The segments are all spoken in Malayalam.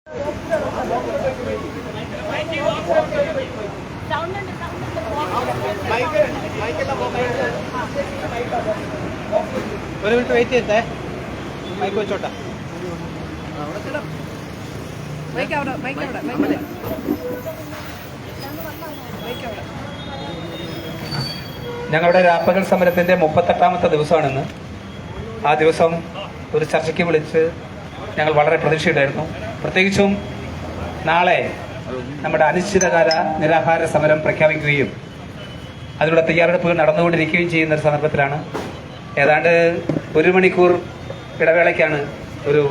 ഒരു മിനിറ്റ് വെയിറ്റ് ചെയ്തേ, മൈക്ക് വെച്ചോട്ടെ. ഞങ്ങളുടെ രാപ്പകൽ സമരത്തിന്റെ 38ാമത്തെ ദിവസമാണെന്ന്. ആ ദിവസം ഒരു ചർച്ചയ്ക്ക് വിളിച്ച് ഞങ്ങൾ വളരെ പ്രതീക്ഷയുണ്ടായിരുന്നു. പ്രത്യേകിച്ചും നാളെ നമ്മുടെ അനിശ്ചിതകാല നിരാഹാര സമരം പ്രഖ്യാപിക്കുകയും അതിനുള്ള തയ്യാറെടുപ്പുകൾ നടന്നുകൊണ്ടിരിക്കുകയും ചെയ്യുന്ന ഒരു സന്ദർഭത്തിലാണ് ഏതാണ്ട് 1 മണിക്കൂർ ഇടവേളയ്ക്കാണ് ഒരു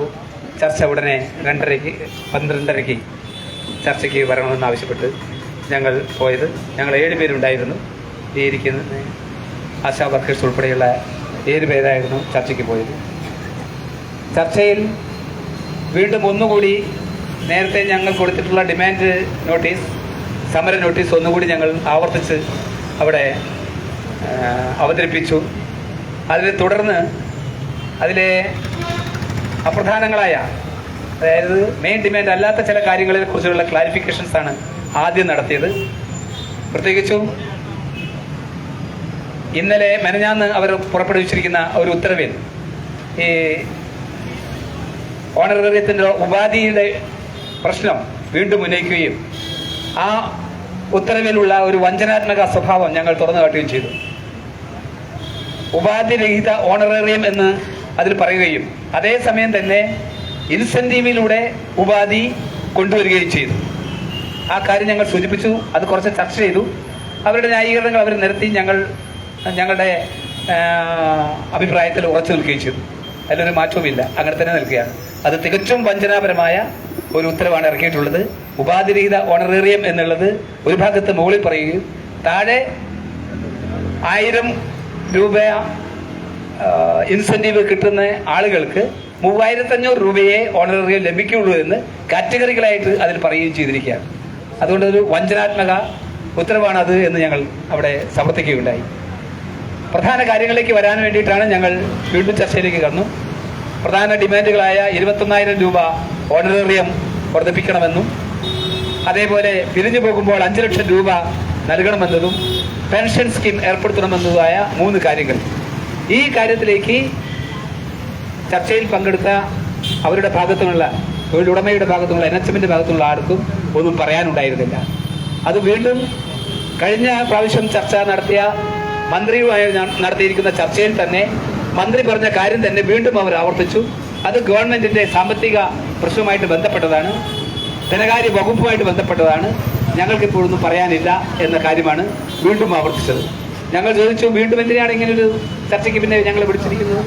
ചർച്ച ഉടനെ 12:30 ചർച്ചയ്ക്ക് വരണമെന്നാവശ്യപ്പെട്ട് ഞങ്ങൾ പോയത്. ഞങ്ങൾ 7 പേരുണ്ടായിരുന്നു. ഈ ഇരിക്കുന്ന ആശാ വർക്കേഴ്സ് ഉൾപ്പെടെയുള്ള 7 പേരായിരുന്നു ചർച്ചയ്ക്ക് പോയത്. ചർച്ചയിൽ വീണ്ടും ഒന്നുകൂടി നേരത്തെ ഞങ്ങൾ കൊടുത്തിട്ടുള്ള ഡിമാൻഡ് നോട്ടീസ്, സമര നോട്ടീസ് ഒന്നുകൂടി ഞങ്ങൾ ആവർത്തിച്ച് അവിടെ അവതരിപ്പിച്ചു. അതിനെ തുടർന്ന് അതിലെ അപ്രധാനങ്ങളായ, അതായത് മെയിൻ ഡിമാൻഡ് അല്ലാത്ത ചില കാര്യങ്ങളെ കുറിച്ചുള്ള ക്ലാരിഫിക്കേഷൻസാണ് ആദ്യം നടത്തിയത്. പ്രത്യേകിച്ചും ഇന്നലെ മെനഞ്ഞാന്ന് അവർ പുറപ്പെടുവിച്ചിരിക്കുന്ന ഒരു ഉത്തരവിൽ ഈ ഓണറേറിയത്തിൻ്റെ ഉപാധിയുടെ പ്രശ്നം വീണ്ടും ഉന്നയിക്കുകയും ആ ഉത്തരവിലുള്ള ഒരു വഞ്ചനാത്മക സ്വഭാവം ഞങ്ങൾ തുറന്നു കാട്ടുകയും ചെയ്തു. ഉപാധിരഹിത ഓണറേറിയം എന്ന് അതിൽ പറയുകയും അതേസമയം തന്നെ ഇൻസെന്റീവിലൂടെ ഉപാധി കൊണ്ടുവരികയും ചെയ്തു. ആ കാര്യം ഞങ്ങൾ സൂചിപ്പിച്ചു. അത് കുറച്ച് ചർച്ച ചെയ്തു. അവരുടെ ന്യായീകരണങ്ങൾ അവർ നിരത്തി ഞങ്ങളുടെ അഭിപ്രായത്തിൽ ഉറച്ചു നിൽക്കുകയും ചെയ്തു. അതിലൊരു മാറ്റവുമില്ല, അങ്ങനെ തന്നെ നിൽക്കുകയാണ്. അത് തികച്ചും വഞ്ചനാപരമായ ഒരു ഉത്തരവാണ് ഇറക്കിയിട്ടുള്ളത്. ഉപാധിരഹിത ഓണറേറിയം എന്നുള്ളത് ഒരു ഭാഗത്ത് മുകളിൽ പറയുകയും താഴെ 1000 രൂപ ഇൻസെന്റീവ് കിട്ടുന്ന ആളുകൾക്ക് 3500 രൂപയെ ഓണറേറിയം ലഭിക്കുകയുള്ളൂ എന്ന് കാറ്റഗറികളായിട്ട് അതിൽ പറയുകയും ചെയ്തിരിക്കുകയാണ്. അതുകൊണ്ടൊരു വഞ്ചനാത്മക ഉത്തരവാണത് എന്ന് ഞങ്ങൾ അവിടെ സമർത്ഥിക്കുകയുണ്ടായി. പ്രധാന കാര്യങ്ങളിലേക്ക് വരാൻ വേണ്ടിയിട്ടാണ് ഞങ്ങൾ വീണ്ടും ചർച്ചയിലേക്ക് കടന്നു. പ്രധാന ഡിമാൻഡുകളായ 21,000 രൂപ ഓണറേറിയം വർദ്ധിപ്പിക്കണമെന്നും അതേപോലെ പിരിഞ്ഞു പോകുമ്പോൾ 5 ലക്ഷം രൂപ നൽകണമെന്നതും പെൻഷൻ സ്കീം ഏർപ്പെടുത്തണമെന്നതുമായ 3 കാര്യങ്ങൾ. ഈ കാര്യത്തിലേക്ക് ചർച്ചയിൽ പങ്കെടുത്ത അവരുടെ ഭാഗത്തുനിന്നുള്ള, തൊഴിലുടമയുടെ ഭാഗത്തുനിന്നുള്ള, NHMന്റെ ഭാഗത്തുനിന്നുള്ള ആർക്കും ഒന്നും പറയാനുണ്ടായിരുന്നില്ല. അത് വീണ്ടും കഴിഞ്ഞ പ്രാവശ്യം ചർച്ച നടത്തിയ മന്ത്രിയുമായി നടത്തിയിരിക്കുന്ന ചർച്ചയിൽ തന്നെ മന്ത്രി പറഞ്ഞ കാര്യം തന്നെ വീണ്ടും അവർ ആവർത്തിച്ചു. അത് ഗവൺമെന്റിന്റെ സാമ്പത്തിക പ്രശ്നവുമായിട്ട് ബന്ധപ്പെട്ടതാണ്, ധനകാര്യ വകുപ്പുമായിട്ട് ബന്ധപ്പെട്ടതാണ്, ഞങ്ങൾക്കിപ്പോഴൊന്നും പറയാനില്ല എന്ന കാര്യമാണ് വീണ്ടും ആവർത്തിച്ചത്. ഞങ്ങൾ ചോദിച്ചു, വീണ്ടും എന്തിനാണ് ഇങ്ങനൊരു ചർച്ചയ്ക്ക് പിന്നെ ഞങ്ങൾ വിളിച്ചിരിക്കുന്നത്?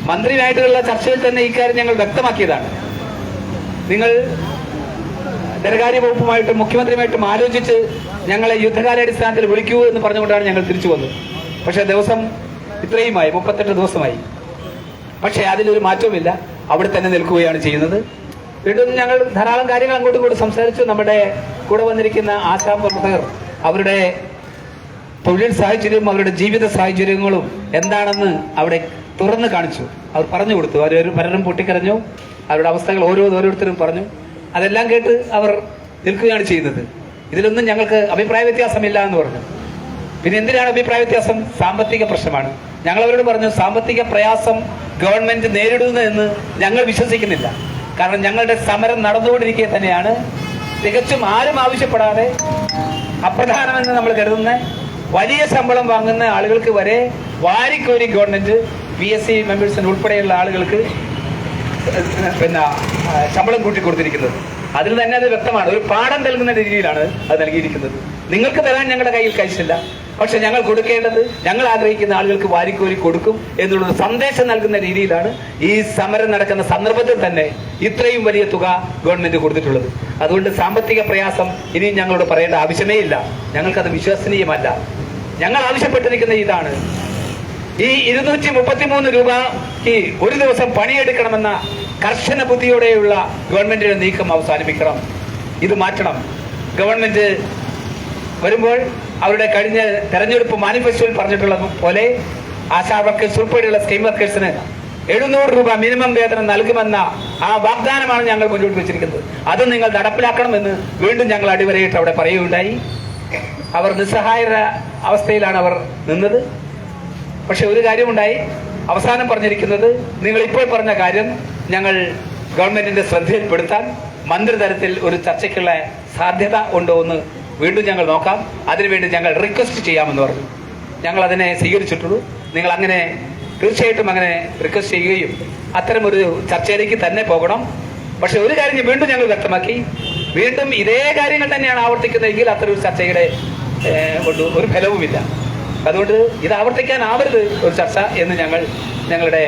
മന്ത്രിയുമായിട്ടുള്ള ചർച്ചയിൽ തന്നെ ഇക്കാര്യം ഞങ്ങൾ വ്യക്തമാക്കിയതാണ്. നിങ്ങൾ ധനകാര്യ വകുപ്പുമായിട്ടും മുഖ്യമന്ത്രിയുമായിട്ടും ആലോചിച്ച് ഞങ്ങളെ യുദ്ധകാലാടിസ്ഥാനത്തിൽ വിളിക്കൂ എന്ന് പറഞ്ഞുകൊണ്ടാണ് ഞങ്ങൾ തിരിച്ചു വന്നത്. പക്ഷെ ദിവസം ഇത്രയുമായി 38 ദിവസമായി. പക്ഷെ അതിലൊരു മാറ്റവുമില്ല, അവിടെ തന്നെ നിൽക്കുകയാണ് ചെയ്യുന്നത്. വീണ്ടും ഞങ്ങൾ ധാരാളം കാര്യങ്ങൾ അങ്ങോട്ടും ഇങ്ങോട്ടും സംസാരിച്ചു. നമ്മുടെ കൂടെ വന്നിരിക്കുന്ന ആശാ പ്രവർത്തകർ അവരുടെ തൊഴിൽ സാഹചര്യവും അവരുടെ ജീവിത സാഹചര്യങ്ങളും എന്താണെന്ന് അവിടെ തുറന്നു കാണിച്ചു. അവർ പറഞ്ഞു കൊടുത്തു. അവർ പലരും പൊട്ടിക്കരഞ്ഞു. അവരുടെ അവസ്ഥകൾ ഓരോരുത്തരും പറഞ്ഞു. അതെല്ലാം കേട്ട് അവർ നിൽക്കുകയാണ് ചെയ്യുന്നത്. ഇതിലൊന്നും ഞങ്ങൾക്ക് അഭിപ്രായ വ്യത്യാസമില്ല എന്ന് പറഞ്ഞു. പിന്നെ എന്തിനാണ് അഭിപ്രായ വ്യത്യാസം? സാമ്പത്തിക പ്രശ്നമാണ്. ഞങ്ങൾ അവരോട് പറഞ്ഞു, സാമ്പത്തിക പ്രയാസം ഗവൺമെന്റ് നേരിടുന്നു എന്ന് ഞങ്ങൾ വിശ്വസിക്കുന്നില്ല. കാരണം ഞങ്ങളുടെ സമരം നടന്നുകൊണ്ടിരിക്കുക തന്നെയാണ്. തികച്ചും ആരും ആവശ്യപ്പെടാതെ അപ്രധാനമെന്ന് നമ്മൾ കരുതുന്ന വലിയ ശമ്പളം വാങ്ങുന്ന ആളുകൾക്ക് വരെ വാരിക്കോരി ഗവൺമെന്റ് PSC മെമ്പേഴ്സിന് ഉൾപ്പെടെയുള്ള ആളുകൾക്ക് പിന്നെ ശമ്പളം കൂട്ടിക്കൊടുത്തിരിക്കുന്നത്. അതിൽ തന്നെ അത് വ്യക്തമാണ്. ഒരു പാഠം നൽകുന്ന രീതിയിലാണ് അത് നൽകിയിരിക്കുന്നത്. നിങ്ങൾക്ക് തരാൻ ഞങ്ങളുടെ കയ്യിൽ കഴിച്ചില്ല, പക്ഷെ ഞങ്ങൾ കൊടുക്കേണ്ടത് ഞങ്ങൾ ആഗ്രഹിക്കുന്ന ആളുകൾക്ക് വാരിക്കോരി കൊടുക്കും എന്നുള്ളത് സന്ദേശം നൽകുന്ന രീതിയിലാണ് ഈ സമരം നടക്കുന്ന സന്ദർഭത്തിൽ തന്നെ ഇത്രയും വലിയ തുക ഗവൺമെന്റ് കൊടുത്തിട്ടുള്ളത്. അതുകൊണ്ട് സാമ്പത്തിക പ്രയാസം ഇനിയും ഞങ്ങളോട് പറയേണ്ട ആവശ്യമേ ഇല്ല. ഞങ്ങൾക്കത് വിശ്വസനീയമല്ല. ഞങ്ങൾ ആവശ്യപ്പെട്ടിരിക്കുന്ന ഇതാണ്, ഈ 233 രൂപയ്ക്ക് ഒരു ദിവസം പണിയെടുക്കണമെന്ന കർശന ബുദ്ധിയോടെയുള്ള ഗവൺമെന്റിന്റെ നീക്കം അവസാനിപ്പിക്കണം. ഇത് മാറ്റണം. ഗവൺമെന്റ് വരുമ്പോൾ അവരുടെ കഴിഞ്ഞ തെരഞ്ഞെടുപ്പ് മാനിഫെസ്റ്റോയിൽ പറഞ്ഞിട്ടുള്ള പോലെ ആശാ വർക്കേഴ്സ് ഉൾപ്പെടെയുള്ള സ്കീം വർക്കേഴ്സിന് 700 രൂപ മിനിമം വേതനം നൽകുമെന്ന ആ വാഗ്ദാനമാണ് ഞങ്ങൾ മുന്നോട്ട് വെച്ചിരിക്കുന്നത്. അത് നിങ്ങൾ നടപ്പിലാക്കണമെന്ന് വീണ്ടും ഞങ്ങൾ അടിവരയിട്ട് അവിടെ പറയുകയുണ്ടായി. അവർ നിസ്സഹായ അവസ്ഥയിലാണ് അവർ നിന്നത്. പക്ഷെ ഒരു കാര്യമുണ്ടായി. അവസാനം പറഞ്ഞിരിക്കുന്നത്, നിങ്ങൾ ഇപ്പോൾ പറഞ്ഞ കാര്യം ഞങ്ങൾ ഗവൺമെന്റിന്റെ ശ്രദ്ധയിൽപ്പെടുത്താൻ മന്ത്രിതലത്തിൽ ഒരു ചർച്ചയ്ക്കുള്ള സാധ്യത ഉണ്ടോ എന്ന് വീണ്ടും ഞങ്ങൾ നോക്കാം, അതിനുവേണ്ടി ഞങ്ങൾ റിക്വസ്റ്റ് ചെയ്യാമെന്ന് പറഞ്ഞു. ഞങ്ങൾ അതിനെ സ്വീകരിച്ചിട്ടുള്ളൂ. നിങ്ങൾ അങ്ങനെ തീർച്ചയായിട്ടും അങ്ങനെ റിക്വസ്റ്റ് ചെയ്യുകയും അത്തരമൊരു ചർച്ചയിലേക്ക് തന്നെ പോകണം. പക്ഷെ ഒരു കാര്യം വീണ്ടും ഞങ്ങൾ വ്യക്തമാക്കി, വീണ്ടും ഇതേ കാര്യങ്ങൾ തന്നെയാണ് ആവർത്തിക്കുന്നതെങ്കിൽ അത്തരം ഒരു ചർച്ചയുടെ കൊണ്ട് ഒരു ഫലവുമില്ല. അതുകൊണ്ട് ഇത് ആവർത്തിക്കാനാവരുത് ഒരു ചർച്ച എന്ന് ഞങ്ങളുടെ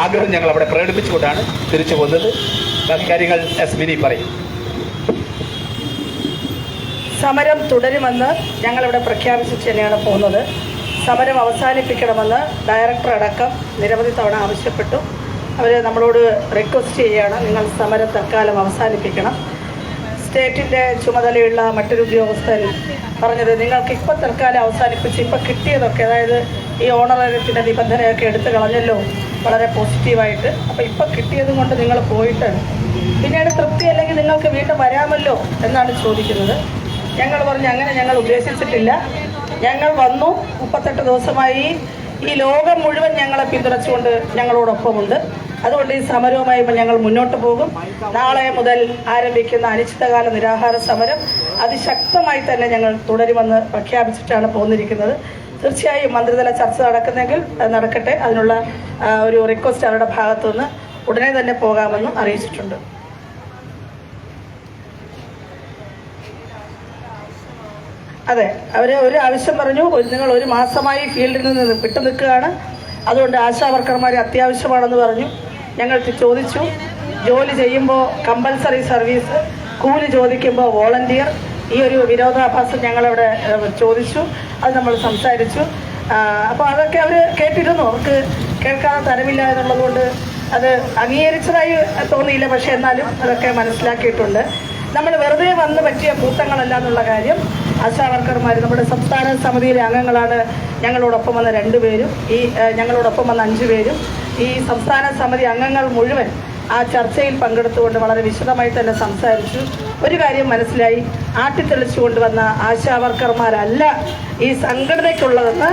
ആഗ്രഹം ഞങ്ങൾ അവിടെ പ്രകടിപ്പിച്ചുകൊണ്ടാണ് തിരിച്ചു പോകുന്നത്. ബാക്കി കാര്യങ്ങൾ മിനി പറയും. സമരം തുടരുമെന്ന് ഞങ്ങളിവിടെ പ്രഖ്യാപിച്ചു തന്നെയാണ് പോകുന്നത്. സമരം അവസാനിപ്പിക്കണമെന്ന് ഡയറക്ടർ അടക്കം നിരവധി തവണ ആവശ്യപ്പെട്ടു. അവർ നമ്മളോട് റിക്വസ്റ്റ് ചെയ്യുകയാണ്, നിങ്ങൾ സമരം തൽക്കാലം അവസാനിപ്പിക്കണം. സ്റ്റേറ്റിൻ്റെ ചുമതലയുള്ള മറ്റൊരു ഉദ്യോഗസ്ഥൻ പറഞ്ഞത്, നിങ്ങൾക്ക് ഇപ്പോൾ തൽക്കാലം അവസാനിപ്പിച്ച് ഇപ്പോൾ കിട്ടിയതൊക്കെ, അതായത് ഈ ഓണറേറിയത്തിൻ്റെ നിബന്ധനയൊക്കെ എടുത്തു കളഞ്ഞല്ലോ വളരെ പോസിറ്റീവായിട്ട്, അപ്പോൾ ഇപ്പോൾ കിട്ടിയത് കൊണ്ട് നിങ്ങൾ പോയിട്ട് പിന്നീട് തൃപ്തി അല്ലെങ്കിൽ നിങ്ങൾക്ക് വീണ്ടും വരാമല്ലോ എന്നാണ് ചോദിക്കുന്നത്. ഞങ്ങൾ പറഞ്ഞു, അങ്ങനെ ഞങ്ങൾ ഉദ്ദേശിച്ചിട്ടില്ല. ഞങ്ങൾ വന്നു, 38 ദിവസമായി ഈ ലോകം മുഴുവൻ ഞങ്ങളെ പിന്തുണച്ചുകൊണ്ട് ഞങ്ങളോടൊപ്പമുണ്ട്. അതുകൊണ്ട് ഈ സമരവുമായി ഞങ്ങൾ മുന്നോട്ട് പോകും. നാളെ മുതൽ ആരംഭിക്കുന്ന അനിശ്ചിതകാല നിരാഹാര സമരം അതിശക്തമായി തന്നെ ഞങ്ങൾ തുടരുമെന്ന് പ്രഖ്യാപിച്ചിട്ടാണ് പോന്നിരിക്കുന്നത്. തീർച്ചയായും മന്ത്രിതല ചർച്ച നടക്കുന്നെങ്കിൽ അത് നടക്കട്ടെ. അതിനുള്ള ഒരു റിക്വസ്റ്റ് അവരുടെ ഭാഗത്തുനിന്ന് ഉടനെ തന്നെ പോകാമെന്നും അറിയിച്ചിട്ടുണ്ട്. അതെ, അവർ ഒരു ആവശ്യം പറഞ്ഞു, നിങ്ങൾ 1 മാസമായി ഫീൽഡിൽ നിന്ന് വിട്ടു നിൽക്കുകയാണ്, അതുകൊണ്ട് ആശാ വർക്കർമാർ അത്യാവശ്യമാണെന്ന് പറഞ്ഞു. ഞങ്ങൾ ചോദിച്ചു, ജോലി ചെയ്യുമ്പോൾ കമ്പൽസറി സർവീസ്, കൂലി ചോദിക്കുമ്പോൾ വോളണ്ടിയർ, ഈ ഒരു വിരോധാഭാസം ഞങ്ങളവിടെ ചോദിച്ചു. അത് നമ്മൾ സംസാരിച്ചു. അപ്പോൾ അതൊക്കെ അവർ കേട്ടിരുന്നു. അവർക്ക് കേൾക്കാതെ തരമില്ല എന്നുള്ളതുകൊണ്ട് അത് അംഗീകരിച്ചതായി തോന്നിയില്ല. പക്ഷേ എന്നാലും അതൊക്കെ മനസ്സിലാക്കിയിട്ടുണ്ട്. നമ്മൾ വെറുതെ വന്ന് പറ്റിയ കൂട്ടങ്ങളല്ല എന്നുള്ള കാര്യം ആശാ വർക്കർമാർ നമ്മുടെ സംസ്ഥാന സമിതിയിലെ അംഗങ്ങളാണ്. ഞങ്ങളോടൊപ്പം വന്ന 2 പേരും ഞങ്ങളോടൊപ്പം വന്ന 5 പേരും ഈ സംസ്ഥാന സമിതി അംഗങ്ങൾ മുഴുവൻ ആ ചർച്ചയിൽ പങ്കെടുത്തുകൊണ്ട് വളരെ വിശദമായി തന്നെ സംസാരിച്ചു. ഒരു കാര്യം മനസ്സിലായി, ആട്ടിത്തെളിച്ചു കൊണ്ടുവന്ന ആശാ വർക്കർമാരല്ല ഈ സംഘടനയ്ക്കുള്ളതെന്ന്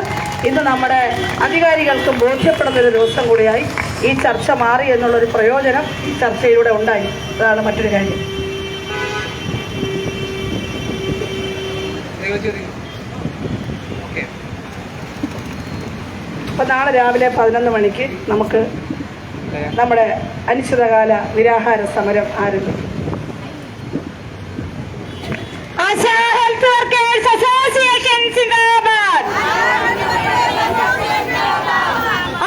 ഇന്ന് നമ്മുടെ അധികാരികൾക്കും ബോധ്യപ്പെടുന്നൊരു ദിവസം കൂടിയായി. ഈ ചർച്ച മാറി എന്നുള്ളൊരു പ്രയോജനം ഈ ചർച്ചയിലൂടെ ഉണ്ടായി. അതാണ് മറ്റൊരു കാര്യം. അപ്പം നാളെ രാവിലെ 11 മണിക്ക് നമുക്ക് നമ്മുടെ അനിശ്ചിതകാല നിരാഹാര സമരം ആരംഭിക്കും. ആശാ ഹെൽത്ത് വർക്കേഴ്സ് അസോസിയേഷൻ സിന്ദാബാദ്.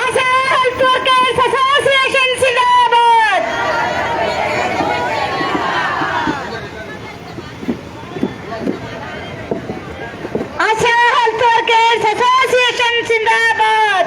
ആശാ ഹെൽത്ത് വർക്കേഴ്സ് അസോസിയേഷൻ സിന്ദാബാദ്. ആശാ ഹെൽത്ത് വർക്കേഴ്സ് അസോസിയേഷൻ സിന്ദാബാദ്.